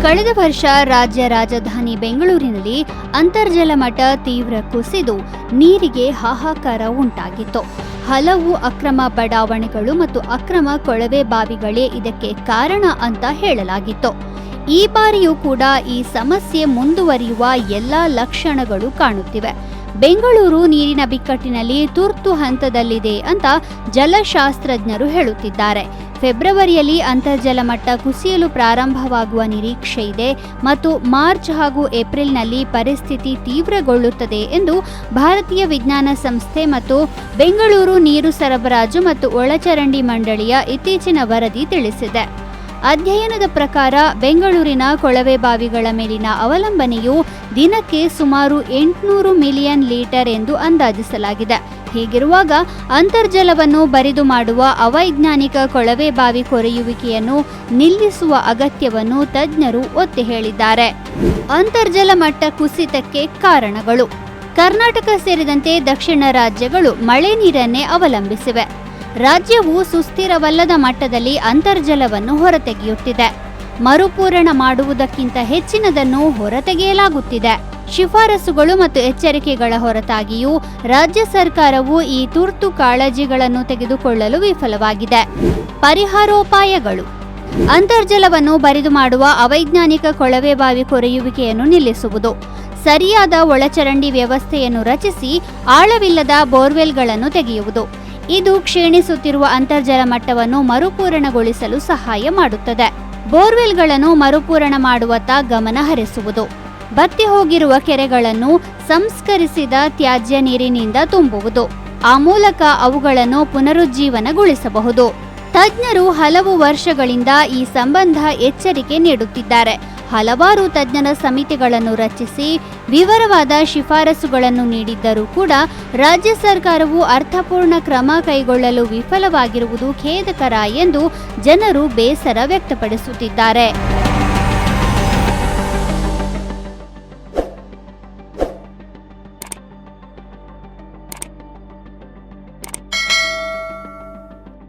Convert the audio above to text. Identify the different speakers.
Speaker 1: ಕಳೆದ ವರ್ಷ ರಾಜ್ಯ ರಾಜಧಾನಿ ಬೆಂಗಳೂರಿನಲ್ಲಿ ಅಂತರ್ಜಲ ಮಟ್ಟ ತೀವ್ರ ಕುಸಿದು ನೀರಿಗೆ ಹಾಹಾಕಾರ ಉಂಟಾಗಿತ್ತು. ಹಲವು ಅಕ್ರಮ ಬಡಾವಣೆಗಳು ಮತ್ತು ಅಕ್ರಮ ಕೊಳವೆ ಬಾವಿಗಳೇ ಇದಕ್ಕೆ ಕಾರಣ ಅಂತ ಹೇಳಲಾಗಿತ್ತು. ಈ ಬಾರಿಯೂ ಕೂಡ ಈ ಸಮಸ್ಯೆ ಮುಂದುವರಿಯುವ ಎಲ್ಲಾ ಲಕ್ಷಣಗಳು ಕಾಣುತ್ತಿವೆ. ಬೆಂಗಳೂರು ನೀರಿನ ಬಿಕ್ಕಟ್ಟಿನಲ್ಲಿ ತುರ್ತು ಹಂತದಲ್ಲಿದೆ ಅಂತ ಜಲಶಾಸ್ತ್ರಜ್ಞರು ಹೇಳುತ್ತಿದ್ದಾರೆ. ಫೆಬ್ರವರಿಯಲ್ಲಿ ಅಂತರ್ಜಲ ಮಟ್ಟ ಕುಸಿಯಲು ಪ್ರಾರಂಭವಾಗುವ ನಿರೀಕ್ಷೆ ಇದೆ ಮತ್ತು ಮಾರ್ಚ್ ಹಾಗೂ ಏಪ್ರಿಲ್ನಲ್ಲಿ ಪರಿಸ್ಥಿತಿ ತೀವ್ರಗೊಳ್ಳುತ್ತದೆ ಎಂದು ಭಾರತೀಯ ವಿಜ್ಞಾನ ಸಂಸ್ಥೆ ಮತ್ತು ಬೆಂಗಳೂರು ನೀರು ಸರಬರಾಜು ಮತ್ತು ಒಳಚರಂಡಿ ಮಂಡಳಿಯ ಇತ್ತೀಚಿನ ವರದಿ ತಿಳಿಸಿದೆ. ಅಧ್ಯಯನದ ಪ್ರಕಾರ ಬೆಂಗಳೂರಿನ ಕೊಳವೆ ಬಾವಿಗಳ ಮೇಲಿನ ಅವಲಂಬನೆಯು ದಿನಕ್ಕೆ ಸುಮಾರು 800 ಮಿಲಿಯನ್ ಲೀಟರ್ ಎಂದು ಅಂದಾಜಿಸಲಾಗಿದೆ. ಹೀಗಿರುವಾಗ ಅಂತರ್ಜಲವನ್ನು ಬರಿದು ಮಾಡುವ ಅವೈಜ್ಞಾನಿಕ ಕೊಳವೆ ಬಾವಿ ಕೊರೆಯುವಿಕೆಯನ್ನು ನಿಲ್ಲಿಸುವ ಅಗತ್ಯವನ್ನು ತಜ್ಞರು ಒತ್ತಿ ಹೇಳಿದ್ದಾರೆ. ಅಂತರ್ಜಲ ಮಟ್ಟ ಕುಸಿತಕ್ಕೆ ಕಾರಣಗಳು. ಕರ್ನಾಟಕ ಸೇರಿದಂತೆ ದಕ್ಷಿಣ ರಾಜ್ಯಗಳು ಮಳೆ ನೀರನ್ನೇ ಅವಲಂಬಿಸಿವೆ. ರಾಜ್ಯವು ಸುಸ್ಥಿರವಲ್ಲದ ಮಟ್ಟದಲ್ಲಿ ಅಂತರ್ಜಲವನ್ನು ಹೊರತೆಗೆಯುತ್ತಿದೆ. ಮರುಪೂರಣ ಮಾಡುವುದಕ್ಕಿಂತ ಹೆಚ್ಚಿನದನ್ನು ಹೊರತೆಗೆಯಲಾಗುತ್ತಿದೆ. ಶಿಫಾರಸುಗಳು ಮತ್ತು ಎಚ್ಚರಿಕೆಗಳ ಹೊರತಾಗಿಯೂ ರಾಜ್ಯ ಸರ್ಕಾರವು ಈ ತುರ್ತು ಕಾಳಜಿಗಳನ್ನು ತೆಗೆದುಕೊಳ್ಳಲು ವಿಫಲವಾಗಿದೆ. ಪರಿಹಾರೋಪಾಯಗಳು. ಅಂತರ್ಜಲವನ್ನು ಬರಿದು ಮಾಡುವ ಅವೈಜ್ಞಾನಿಕ ಕೊಳವೆ ಬಾವಿ ಕೊರೆಯುವಿಕೆಯನ್ನು ನಿಲ್ಲಿಸುವುದು, ಸರಿಯಾದ ಒಳಚರಂಡಿ ವ್ಯವಸ್ಥೆಯನ್ನು ರಚಿಸಿ ಆಳವಿಲ್ಲದ ಬೋರ್ವೆಲ್ಗಳನ್ನು ತೆಗೆಯುವುದು. ಇದು ಕ್ಷೀಣಿಸುತ್ತಿರುವ ಅಂತರ್ಜಲ ಮಟ್ಟವನ್ನು ಮರುಪೂರಣಗೊಳಿಸಲು ಸಹಾಯ ಮಾಡುತ್ತದೆ. ಬೋರ್ವೆಲ್ಗಳನ್ನು ಮರುಪೂರಣ ಮಾಡುವತ್ತ ಗಮನ ಹರಿಸುವುದು. ಬತ್ತಿ ಹೋಗಿರುವ ಕೆರೆಗಳನ್ನು ಸಂಸ್ಕರಿಸಿದ ತ್ಯಾಜ್ಯ ನೀರಿನಿಂದ ತುಂಬುವುದು. ಆ ಮೂಲಕ ಅವುಗಳನ್ನು ಪುನರುಜ್ಜೀವನಗೊಳಿಸಬಹುದು. ತಜ್ಞರು ಹಲವು ವರ್ಷಗಳಿಂದ ಈ ಸಂಬಂಧ ಎಚ್ಚರಿಕೆ ನೀಡುತ್ತಿದ್ದಾರೆ. ಹಲವಾರು ತಜ್ಞರ ಸಮಿತಿಗಳನ್ನು ರಚಿಸಿ ವಿವರವಾದ ಶಿಫಾರಸುಗಳನ್ನು ನೀಡಿದ್ದರೂ ಕೂಡ ರಾಜ್ಯ ಸರ್ಕಾರವು ಅರ್ಥಪೂರ್ಣ ಕ್ರಮ ಕೈಗೊಳ್ಳಲು ವಿಫಲವಾಗಿರುವುದು ಖೇದಕರ ಎಂದು ಜನರು ಬೇಸರ ವ್ಯಕ್ತಪಡಿಸುತ್ತಿದ್ದಾರೆ.